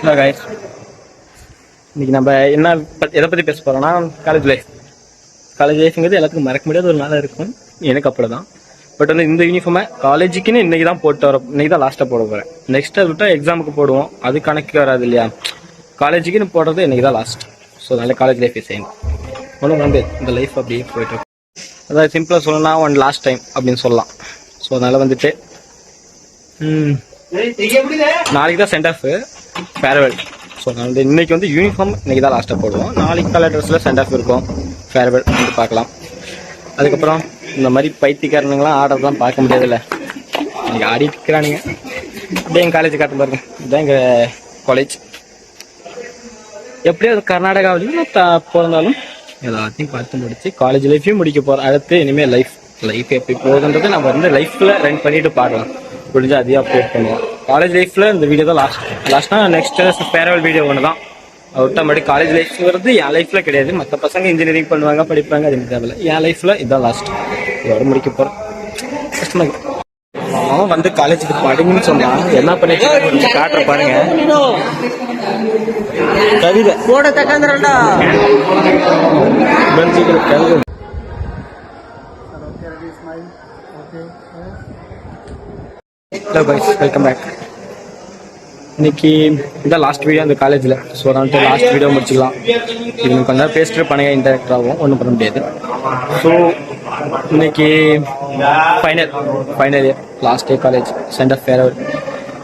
Hello guys, இன்னைக்கு நம்ம என்ன எதை பற்றி பேச போகிறோம்னா காலேஜ் லைஃப். காலேஜ் லைஃப்ங்கிறது எல்லாத்துக்கும் மறக்க முடியாத ஒரு நாளாக இருக்கும். எனக்கு அப்படி தான். பட் வந்து இந்த யூனிஃபார்மை காலேஜுக்குன்னு இன்னைக்கு தான் போட்டு வர, இன்னைக்கு தான் லாஸ்ட்டாக போட போகிறேன். நெக்ஸ்ட் அதை விட்டால் எக்ஸாமுக்கு போடுவோம், அது கணக்கு வராது இல்லையா. காலேஜுக்குன்னு போடுறது இன்னைக்கு தான் லாஸ்ட். ஸோ அதனால காலேஜ் லைஃபே செய்யணும். ஒன்றும் வந்து இந்த லைஃப் அப்படியே போயிட்டு இருக்கும். அதாவது சிம்பிளாக சொல்லணும்னா ஒன் லாஸ்ட் டைம் அப்படின்னு சொல்லலாம். ஸோ அதனால வந்துட்டு நாளைக்கு தான் சென்ட் ஆஃப் ஃபேர்வெல். ஸோ நான் வந்து இன்னைக்கு வந்து யூனிஃபார்ம் இன்னைக்கு தான் லாஸ்ட்டாக போடுவோம். நாளைக்கு கலர் ட்ரெஸ்ஸில் சென்ட் ஆஃப் இருக்கும், ஃபேர்வெல் வந்து பார்க்கலாம். அதுக்கப்புறம் இந்த மாதிரி பைத்தியக்காரனுங்களாம் ஆடுறதுலாம் பார்க்க முடியாதுல்ல, இன்னைக்கு ஆடிட்டு இருக்கிறானுங்க. அப்படியே எங்கள் காலேஜ் காட்டும் பாருங்க, இதுதான் எங்கள் காலேஜ். எப்படியோ கர்நாடகாவிலையும் பிறந்தாலும் எல்லாத்தையும் பார்த்து முடிச்சு காலேஜ் லைஃப்பையும் முடிக்க போகிறோம். அடுத்து இனிமேல் லைஃப் எப்படி போகுதுன்றது நம்ம வந்து லைஃப்பில் ரன் பண்ணிட்டு பார்க்கலாம். முடிஞ்சா அதையும் அப்லோட் பண்ணுவோம். காலேஜ் லைஃப்பில் இந்த வீடியோ தான் லாஸ்ட்னா நெக்ஸ்ட் ஃபேர்வெல் வீடியோ ஒன்று தான். விட்டா மறுபடி காலேஜ் லைஃப்ங்கிறது என் லைஃப்பில் கிடையாது. மற்ற பசங்க இன்ஜினியரிங் பண்ணுவாங்க, படிப்பாங்க, அது எனக்கு தேவையில்ல. என் லைஃப்பில் இதுதான் லாஸ்ட். இதோட முடிக்க போகிறோம். கஷ்டமாக அவன் வந்து காலேஜுக்கு படிங்கன்னு சொன்னான். என்ன பண்ணிட்டு காட்டுற பாருங்க. கவிதை போட தக்காந்துடா கவிதை. Hello guys, welcome back. இன்னைக்கு இதான் லாஸ்ட் வீடியோ அந்த காலேஜில். ஸோ அதனால லாஸ்ட் வீடியோ முடிச்சுக்கலாம். இது கொஞ்ச நேரம் பேசிட்டு பண்ணுங்க, இன்டராக்ட் ஆகும், ஒன்றும் பண்ண முடியாது. ஸோ இன்னைக்கு final year last day college send off farewell.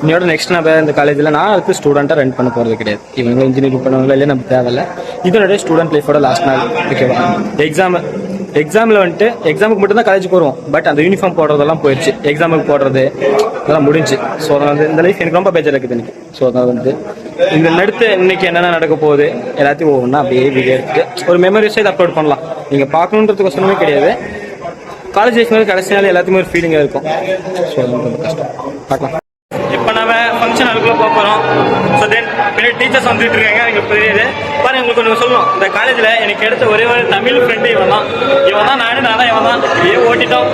இன்னையோட நெக்ஸ்ட் நம்ம இந்த காலேஜில் நான் அதுக்கு ஸ்டூடெண்ட்டாக ரன் பண்ண போகிறது கிடையாது. இவங்க இன்ஜினியரிங் பண்ணுவாங்களா இல்லையா நம்ம தேவையில்ல. இதனுடைய ஸ்டூடெண்ட் லைஃபோட லாஸ்ட் நாள். ஓகேவா? எக்ஸாமில் வந்துட்டு எக்ஸாமுக்கு மட்டும் தான் காலேஜுக்கு வருவோம். பட் அந்த யூனிஃபார்ம் போடுறதெல்லாம் போயிடுச்சு, எக்ஸாமுக்கு போடுறது அதெல்லாம் முடிஞ்சு. ஸோ அதனால் வந்து இந்த லைஃப் எனக்கு ரொம்ப பேஜர் இருக்குது இன்னைக்கு. ஸோ அதனால் வந்து இந்த நடுத்து இன்னைக்கு என்னென்ன நடக்க போகுது எல்லாத்தையும் ஒவ்வொன்றா அப்படியே வீடியோ எடுத்து ஒரு மெமரிஸை இதை அப்லோட் பண்ணலாம். நீங்கள் பார்க்கணுன்றதுக்கொசரமே கிடையாது. காலேஜ் லைஃப் மேலே கடைசி நாள் எல்லாத்துக்குமே ஒரு ஃபீலிங்காக இருக்கும். ஸோ அது ரொம்ப கஷ்டம். பார்க்கலாம். இப்போ நம்ம ஃபங்க்ஷன் அதுக்குள்ளே போக போகிறோம். ஸோ தென் பின்னாடி டீச்சர்ஸ் வந்துட்டு இருக்காங்க, எங்களுக்கு தெரியுது. பாருங்க, உங்களுக்கு கொஞ்சம் சொல்லணும். இந்த காலேஜில் எனக்கு எடுத்த ஒரே ஒரு தமிழ் ஃப்ரெண்டு இவன் தான். நான் தான் இவன் தான். இப்படியே ஓட்டிட்டோம்.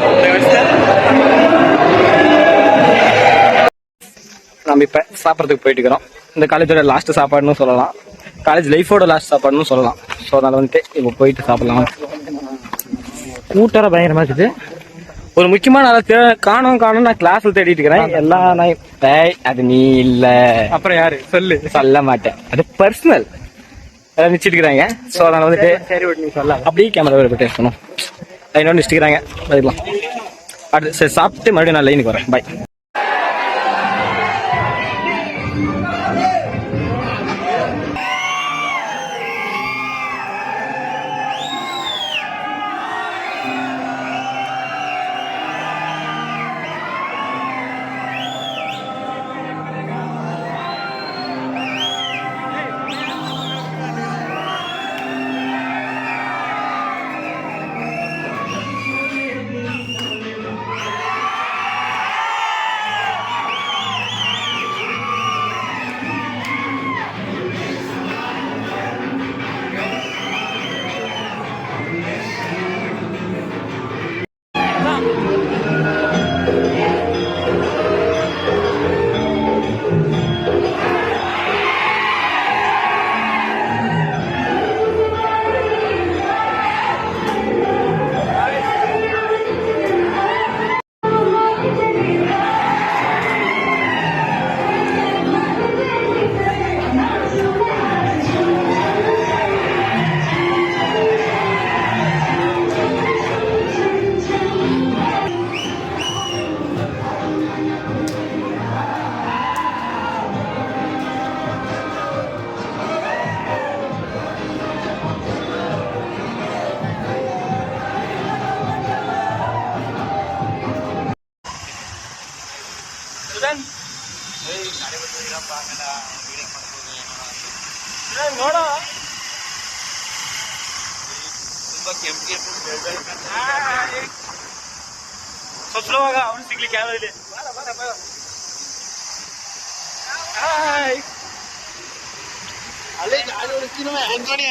நம்ம இப்போ சாப்பிட்றதுக்கு போயிட்டு இருக்கிறோம். இந்த காலேஜோட லாஸ்ட் சாப்பாடுன்னு சொல்லலாம், காலேஜ் லைஃபோட லாஸ்ட் சாப்பாடுன்னு சொல்லலாம். ஸோ அதனால் வந்துட்டு இப்போ போயிட்டு சாப்பிடலாம். கூட்டரை பயங்கரமா இருக்குது. ஒரு முக்கியமான ஆளை காணும் நான் கிளாஸ்ல தேடிட்டு இருக்கிறேன். எல்லாம் அது நீ இல்ல, அப்புறம் யாரு சொல்ல மாட்டேன், அது பர்சனல் நிச்சுட்டு இருக்கிறாங்க. ஸோ அதனால வந்துட்டு சரி நீ சொல்ல அப்படியே கேமரா பேசணும். இன்னொன்று நிச்சுக்கிறாங்க, அதுக்கலாம். அடுத்து சரி சாப்பிட்டு மறுபடியும் நான் லைனுக்கு வரேன். பாய்.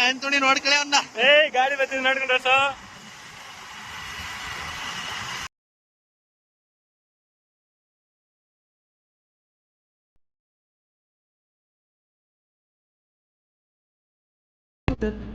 ಆಂಟೋನಿ ನೋಡ್ಕೊಳ್ಳಿ ಅವನ್ನ. ಗಾಡಿ ಬರ್ತಿದ್ ನೋಡ್ಕೊಂಡ್ರ. டாக்டர்